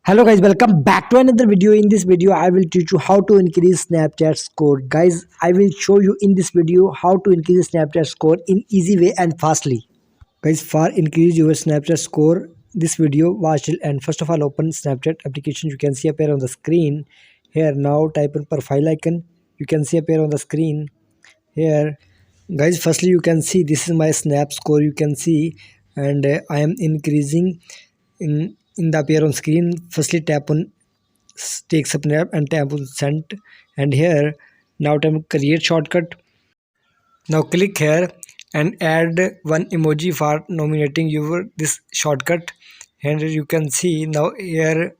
Hello guys, welcome back to another video. In this video I will teach you how to increase Snapchat score. Guys, I will show you in this video how to increase Snapchat score in easy way and fastly. Guys, for increase your Snapchat score, this video watch till end. First of all, open Snapchat application. You can see appear on the screen. Here now type in profile icon. You can see appear on the screen. Here guys, firstly you can see this is my snap score. You can see, and I am increasing in the appear on screen. Firstly tap on take snap and tap on send, and here now tap on create shortcut. Now click here and add one emoji for nominating your this shortcut, and you can see now here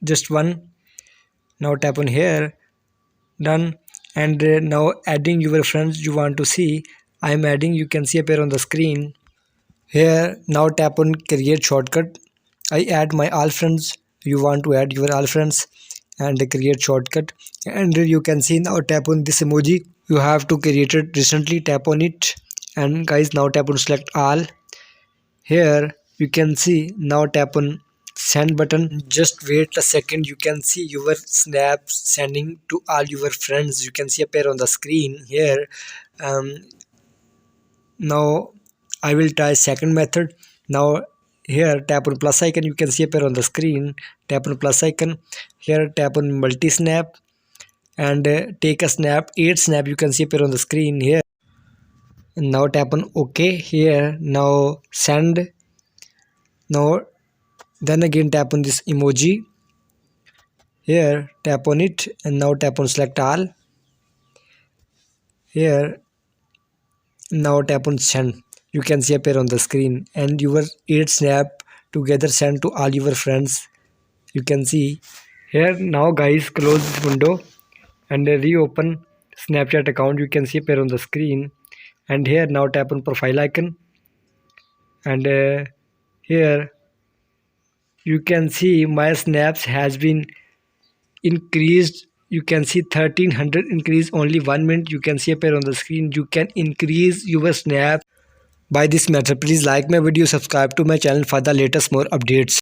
just one. Now tap on here, done. And now adding your friends you want to see. I am adding, you can see appear on the screen. Here now tap on create shortcut. I add my all friends. You want to add your all friends and create shortcut, and you can see now tap on this emoji. You have to create it recently, tap on it, and guys now tap on select all. Here you can see now tap on send button. Just wait a second, you can see your snaps sending to all your friends. You can see appear on the screen here. Now I will try second method. Now here tap on plus icon. You can see appear on the screen. Tap on plus icon. Here tap on multi snap and take a snap. 8 snap you can see appear on the screen here. And now tap on OK here. Now send. Now then again tap on this emoji. Here tap on it and now tap on select all. Here now tap on send. You can see appear on the screen, and your 8 snap together send to all your friends. You can see here. Now guys, close this window and reopen Snapchat account. You can see appear on the screen, and here now tap on profile icon, and here you can see my snaps has been increased. You can see 1300 increase only 1 minute. You can see appear on the screen. You can increase your snap by this method. Please like my video, subscribe to my channel for the latest more updates.